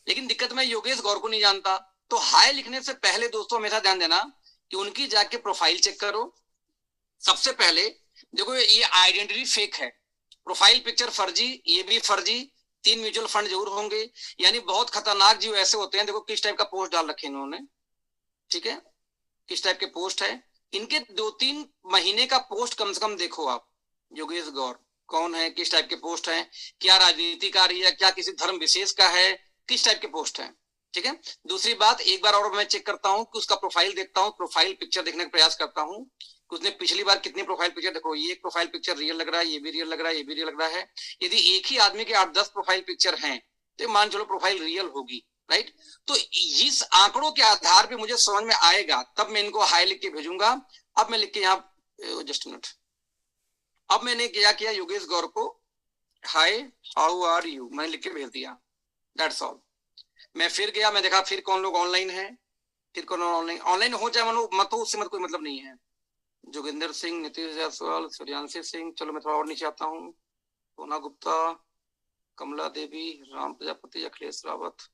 लेकिन दिक्कत मैं योगेश गौर को नहीं जानता। तो हाय लिखने से पहले दोस्तों हमेशा ध्यान देना कि उनकी जाके प्रोफाइल चेक करो। सबसे पहले देखो ये आइडेंटिटी फेक है, प्रोफाइल पिक्चर फर्जी, ये भी फर्जी, 3 म्यूचुअल फंड जरूर होंगे, यानी बहुत खतरनाक जीव ऐसे होते हैं। देखो किस टाइप का पोस्ट डाल रखे इन्होंने, ठीक है, किस टाइप के पोस्ट है, इनके 2-3 महीने का पोस्ट कम से कम देखो आप। योगेश गौर कौन है, किस टाइप के पोस्ट हैं, क्या राजनीति का रही है, क्या किसी धर्म विशेष का है, किस टाइप के पोस्ट हैं। ठीक है। दूसरी बात, एक बार और मैं चेक करता हूं कि उसका प्रोफाइल देखता हूं, प्रोफाइल पिक्चर देखने का प्रयास करता हूं कि उसने पिछली बार कितनी प्रोफाइल पिक्चर, देखो ये एक प्रोफाइल पिक्चर रियल लग रहा है, ये भी रियल लग रहा है, ये भी रियल लग रहा है। यदि एक ही आदमी के 8-10 प्रोफाइल पिक्चर हैं तो मान चलो प्रोफाइल रियल होगी, राइट। तो इस आंकड़ों के आधार पे मुझे समझ में आएगा, तब मैं इनको हाई लिख के भेजूंगा। अब मैं लिख के यहाँ जस्ट मिनट, अब मैंने क्या किया, योगेश गौर को हाय हाउ आर यू मैंने लिख के भेज दिया, दैट्स ऑल। मैं फिर गया, मैं देखा फिर कौन लोग ऑनलाइन है, फिर कौन ऑनलाइन, ऑनलाइन हो जाए मनो मत हो, उससे मत कोई मतलब नहीं है। जोगिंदर सिंह, नीतीश जायसवाल, सूर्यांशी सिंह, चलो मैं थोड़ा और नीचे आता हूँ, सोना गुप्ता, कमला देवी, राम प्रजापति, अखिलेश रावत,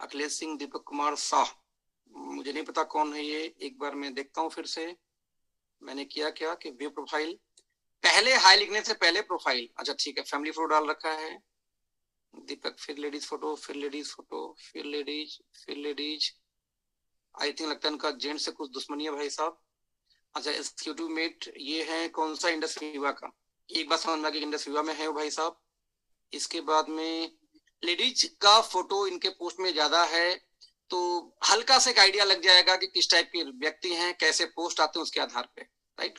अखिलेश सिंह, दीपक कुमार शाह, मुझे नहीं पता कौन है ये, एक बार मैं देखता हूँ फिर से। मैंने किया क्या कि व्यू प्रोफाइल, पहले हाई लिखने से पहले प्रोफाइल, अच्छा ठीक है, फैमिली फोटो डाल रखा है दीपक, फिर लेडीज फोटो, फिर लेडीज फोटो, फिर लेडीज, फिर लेडीज, आई थिंक लगता है इनका जेंट्स से कुछ दुश्मनी है भाई साहब। अच्छा एक्सिक्यूटिव मेट ये है कौन सा, इंडस्ट्री विवा का, एक बात समझना कि इंडस्ट्री विवा में है वो भाई साहब। इसके बाद में लेडीज का फोटो इनके पोस्ट में ज्यादा है, तो हल्का से एक आइडिया लग जाएगा कि किस टाइप के व्यक्ति हैं, कैसे पोस्ट आते हैं उसके आधार पे, राइट।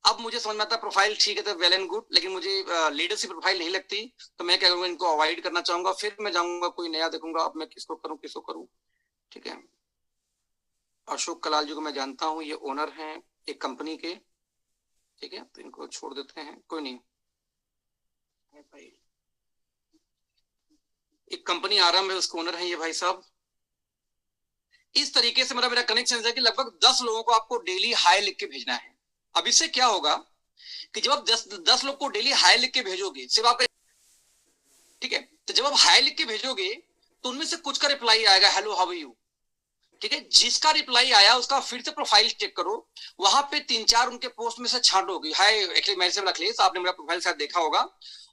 अब मुझे समझ में आता है प्रोफाइल ठीक है तो वेल एंड गुड, लेकिन मुझे लीडरशिप प्रोफाइल नहीं लगती, तो मैं क्या करूंगा, इनको अवॉइड करना चाहूंगा, फिर मैं जाऊंगा कोई नया देखूंगा, अब मैं किसको करूं किसको करूं। ठीक है। अशोक कलाल जी को मैं जानता हूं, ये ओनर हैं एक कंपनी के, ठीक है, तो इनको छोड़ देते हैं, कोई नहीं। भाई एक कंपनी आरंभ है, उसके ओनर है ये भाई साहब। इस तरीके से मेरा कनेक्शन है कि लगभग 10 लोगों को आपको डेली हाई लिख के भेजना है। अब इससे क्या होगा कि जब आप 10 लोग को डेली हाई लिख के भेजोगे, सिर्फ आपका, ठीक है, तो जब आप हाई लिख के भेजोगे तो उनमें से कुछ का रिप्लाई आएगा हेलो हाउ आर यू, ठीक है। जिसका रिप्लाई आया उसका फिर से प्रोफाइल चेक करो, वहां पे 3-4 उनके पोस्ट में से छांटोगे, हाय एक्चुअली मेरे से अखिलेश, आपने मेरा प्रोफाइल शायद देखा होगा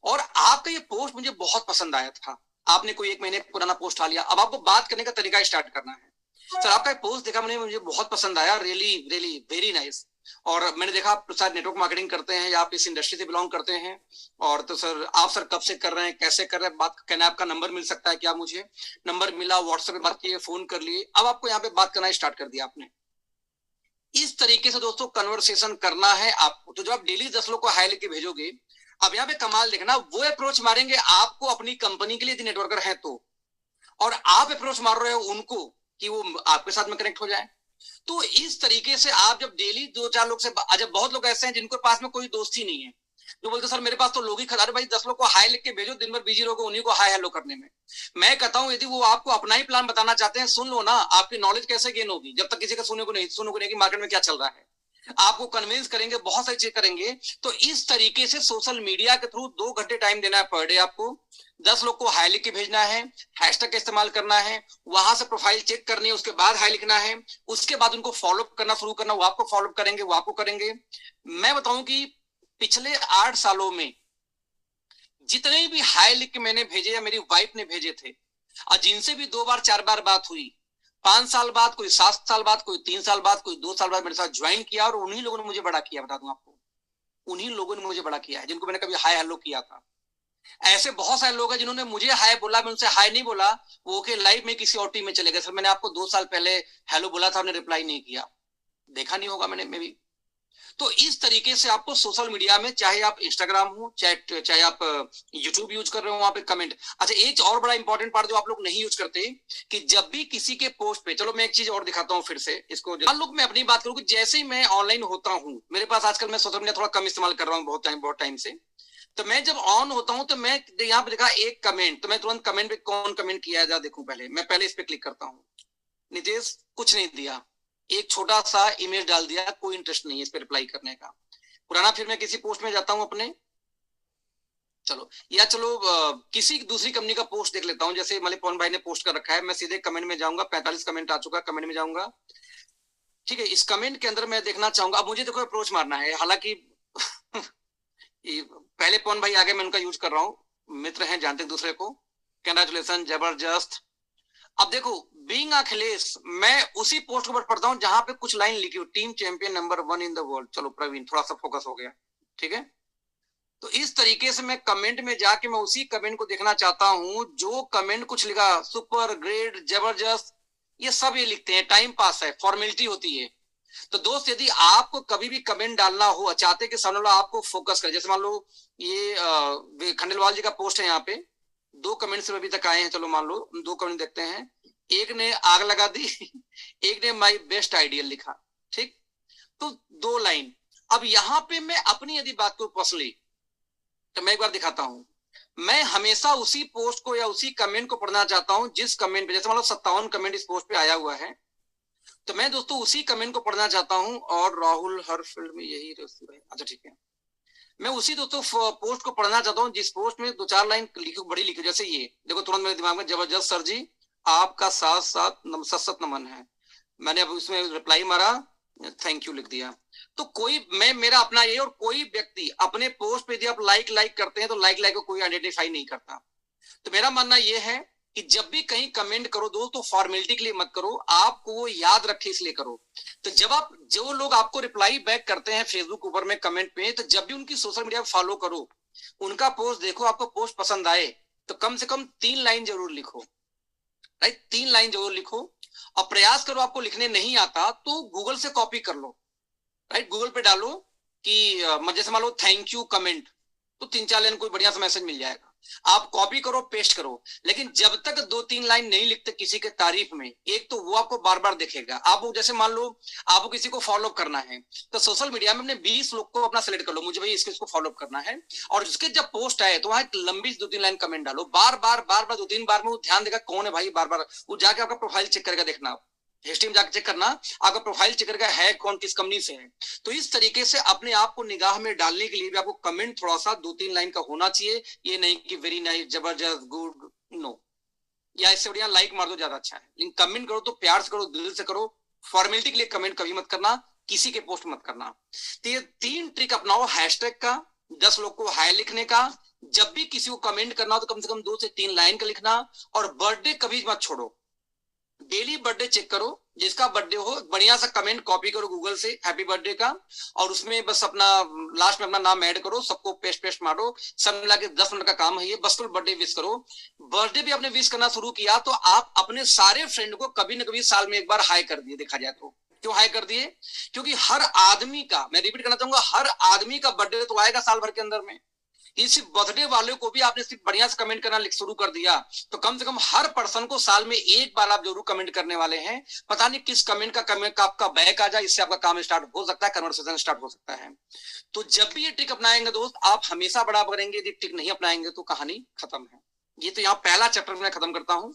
और आपका ये पोस्ट मुझे बहुत पसंद आया था, आपने कोई 1 महीने पुराना पोस्ट डाल लिया। अब आपको बात करने का तरीका स्टार्ट करना है, सर आपका पोस्ट देखा मैंने, मुझे बहुत पसंद आया, रियली रियली वेरी नाइस, और मैंने देखा आप शायद नेटवर्क मार्केटिंग करते हैं या आप इस इंडस्ट्री से बिलोंग करते हैं, और तो सर आप सर कब से कर रहे हैं, कैसे कर रहे हैं, बात कहना, आपका नंबर मिल सकता है क्या मुझे, नंबर मिला, व्हाट्सएप पे बात किए, फोन कर लिए, अब आपको यहाँ पे बात करना स्टार्ट कर दिया आपने। इस तरीके से दोस्तों कन्वर्सेशन करना है आपको। तो जब आप डेली 10 लोग को हाई लेके भेजोगे, अब यहाँ पे कमाल देखना, वो अप्रोच मारेंगे आपको अपनी कंपनी के लिए यदि नेटवर्कर है तो, और आप अप्रोच मार रहे हो उनको कि वो आपके साथ में कनेक्ट हो जाए। तो इस तरीके से आप जब डेली 2-4 लोग से, अच्छा बहुत लोग ऐसे हैं जिनके पास में कोई दोस्ती नहीं है, जो बोलते सर मेरे पास तो लोग ही खड़ा, भाई 10 लोग को हाई लिख के भेजो, दिन भर बिजी रहोगे उन्हीं को हाई हेलो करने में। मैं कहता हूं यदि वो आपको अपना ही प्लान बताना चाहते हैं, सुन लो ना, आपकी नॉलेज कैसे गेन होगी जब तक किसी का सुनोगे नहीं कि मार्केट में क्या चल रहा है, आपको कन्विंस करेंगे, बहुत सारी चीज करेंगे। तो इस तरीके से सोशल मीडिया के थ्रू 2 घंटे टाइम देना है पर डे आपको, 10 लोग को हाई लिख के भेजना है, हैशटैग का इस्तेमाल करना है, वहां से प्रोफाइल चेक करनी है, उसके बाद हाई लिखना है, उसके बाद उनको फॉलो करना शुरू करना, वो आपको फॉलो करेंगे, वो आपको करेंगे। मैं बताऊं कि पिछले 8 सालों में जितने भी हाई लिख के मैंने भेजे या मेरी वाइफ ने भेजे थे, और जिनसे भी 2-4 बार बात हुई, 5 साल बाद, कोई 7 साल बाद, कोई 3 साल बाद, कोई 2 साल बाद मेरे साथ ज्वाइन किया, और उन्हीं लोगों ने मुझे बड़ा किया, बता दूं आपको, उन्हीं लोगों ने मुझे बड़ा किया है जिनको मैंने कभी हाय हेलो किया था। ऐसे बहुत सारे लोग हैं जिन्होंने मुझे हाय बोला, मैं उनसे हाय नहीं बोला, वो के लाइव में किसी और टीम में चले गए, सर मैंने आपको 2 साल पहले हेलो बोला था, आपने रिप्लाई नहीं किया, देखा नहीं होगा मैंने मे भी। तो इस तरीके से आपको सोशल मीडिया में, चाहे आप इंस्टाग्राम हो, चाहे आप यूट्यूब यूज कर रहे हो, वहां पे कमेंट। अच्छा एक और बड़ा इंपॉर्टेंट पार्ट जो आप लोग नहीं यूज करते, कि जब भी किसी के पोस्ट पे, चलो मैं एक चीज और दिखाता हूँ फिर से इसको, मान लो मैं अपनी बात करूँ कि जैसे ही मैं ऑनलाइन होता हूँ, मेरे पास आजकल मैं सोशल मीडिया थोड़ा कम इस्तेमाल कर रहा हूँ बहुत टाइम से, तो मैं जब ऑन होता हूं तो मैं यहाँ पे देखा एक कमेंट, तो मैं तुरंत कमेंट पे कौन कमेंट किया है देखूं, पहले मैं पहले इस पे क्लिक करता हूँ, नितेश कुछ नहीं दिया, एक छोटा सा इमेज डाल दिया, कोई इंटरेस्ट नहीं है इस पे रिप्लाई करने का, पुराना। फिर मैं किसी पोस्ट में जाता हूं अपने, चलो या चलो किसी दूसरी कंपनी का पोस्ट देख लेता हूं, जैसे मलिक पवन भाई ने पोस्ट कर रखा है, मैं सीधे कमेंट में जाऊंगा, 45 कमेंट आ चुका, कमेंट में जाऊंगा, ठीक है, इस कमेंट के अंदर मैं देखना चाहूंगा, अब मुझे देखो अप्रोच मारना है, हालांकि पहले पवन भाई आगे मैं उनका यूज कर रहा हूँ, मित्र हैं, जानते हैं दूसरे को, कंग्रेचुलेशन, जबरदस्त, अब देखो, बीइंग अखिलेश, मैं उसी पोस्ट को पढ़ता हूं जहां पे कुछ लाइन लिखी हो, team champion number 1 in the world. चलो प्रवीण, थोड़ा सा फोकस हो गया, ठीक है। तो इस तरीके से मैं कमेंट में जाके मैं उसी कमेंट को देखना चाहता हूं जो कमेंट कुछ लिखा, सुपर, ग्रेट, जबरदस्त, ये सब ये लिखते हैं, टाइम पास है, फॉर्मेलिटी होती है। तो दोस्त, यदि आपको कभी भी कमेंट डालना हो, चाहते कि सामने वाला आपको फोकस करे, जैसे मान लो ये खंडेलवाल जी का पोस्ट है, यहाँ पे 2 कमेंट्स अभी तक आए हैं। चलो मान लो 2 कमेंट देखते हैं। एक ने आग लगा दी एक ने माई बेस्ट आइडियल लिखा, ठीक। तो 2 लाइन। अब यहाँ पे मैं अपनी यदि बात को पर्सनली, तो मैं एक बार दिखाता हूं। मैं हमेशा उसी पोस्ट को या उसी कमेंट को पढ़ना चाहता हूं जिस कमेंट पे, जैसे मान लो 57 कमेंट इस पोस्ट पे आया हुआ है, तो मैं दोस्तों उसी कमेंट को पढ़ना चाहता हूं। और राहुल हर फील्ड में यही रेशियो है, अच्छा ठीक है। मैं उसी दोस्तों पोस्ट को पढ़ना चाहता हूं जिस पोस्ट में 2-4 लाइन लिखी, बड़ी लिखी, जैसे ये देखो, तुरंत मेरे दिमाग में, जबरदस्त सर जी, आपका साथ साथ सत नमन है। मैंने अब उसमें रिप्लाई मारा, थैंक यू लिख दिया। तो कोई, मैं मेरा अपना ये, और कोई व्यक्ति अपने पोस्ट पे यदि आप लाइक करते हैं तो लाइक को कोई आइडेंटिफाई नहीं करता। तो मेरा मानना यह है कि जब भी कहीं कमेंट करो दोस्तों, फॉर्मेलिटी के लिए मत करो, आपको वो याद रखे इसलिए करो। तो जब आप, जो लोग आपको रिप्लाई बैक करते हैं फेसबुक ऊपर में कमेंट पे, तो जब भी उनकी सोशल मीडिया पे फॉलो करो, उनका पोस्ट देखो, आपको पोस्ट पसंद आए तो कम से कम 3 लाइन जरूर लिखो, राइट, 3 लाइन जरूर लिखो। और प्रयास करो, आपको लिखने नहीं आता तो गूगल से कॉपी कर लो, राइट, गूगल पे डालो कि जैसे मान लो थैंक यू कमेंट, तो 3-4 लाइन कोई बढ़िया सा मैसेज मिल जाएगा। आप कॉपी करो, पेस्ट करो, लेकिन जब तक 2-3 लाइन नहीं लिखते किसी के तारीफ में, एक तो वो आपको बार बार दिखेगा। आप जैसे मान लो आपको किसी को फॉलो करना है, तो सोशल मीडिया में अपने 20 लोग को अपना सेलेक्ट कर लो, मुझे भाई इसको फॉलो करना है, और उसके जब पोस्ट आए तो वहां एक लंबी 2-3 लाइन कमेंट डालो, बार बार 2-3 बार में वो ध्यान देगा कौन है भाई, बार बार वो जाके आपका प्रोफाइल चेक करेगा, देखना हिस्ट्री में जाकर चेक करना, आपका प्रोफाइल चेक करेगा है कौन, किस कंपनी से है। तो इस तरीके से अपने आप को निगाह में डालने के लिए भी आपको कमेंट थोड़ा सा 2-3 लाइन का होना चाहिए। ये नहीं कि वेरी नाइस, जबरदस्त, गुड, नो, या इससे बढ़िया लाइक मार दो, ज्यादा अच्छा है। लेकिन कमेंट करो तो प्यार से करो, दिल से करो। फॉर्मेलिटी के लिए कमेंट कभी मत करना, किसी के पोस्ट मत करना। तो ये 3 ट्रिक अपनाओ, हैशटैग का, 10 लोग को हाय लिखने का, जब भी किसी को कमेंट करना हो तो कम से कम 2 से 3 लाइन का लिखना, और बर्थडे कभी मत छोड़ो, डेली बर्थडे चेक करो, जिसका बर्थडे हो बढ़िया सा कमेंट कॉपी करो गूगल से हैप्पी बर्थडे का, और उसमें बस अपना लास्ट में अपना नाम ऐड करो, सबको पेस्ट मारो, सब मिला के 10 मिनट का काम है ये, बस तो बर्थडे विश करो। बर्थडे भी आपने विश करना शुरू किया तो आप अपने सारे फ्रेंड को कभी न कभी साल में एक बार हाई कर दिए, देखा जाए तो। क्यों हाई कर दिए? क्योंकि हर आदमी का, मैं रिपीट करना चाहूंगा, हर आदमी का बर्थडे तो आएगा साल भर के अंदर में। इस बर्थडे वाले को भी आपने सिर्फ बढ़िया से कमेंट करना शुरू कर दिया, तो कम से कम हर पर्सन को साल में एक बार आप जरूर कमेंट करने वाले हैं। पता नहीं किस कमेंट का आपका बैक आ जाए, इससे आपका काम स्टार्ट हो सकता है, कन्वर्सेशन स्टार्ट हो सकता है। तो जब भी ये ट्रिक अपनाएंगे दोस्त, आप हमेशा बड़ा करेंगे। यदि ट्रिक नहीं अपनाएंगे तो कहानी खत्म है। ये तो यहाँ पहला चैप्टर में खत्म करता हूं।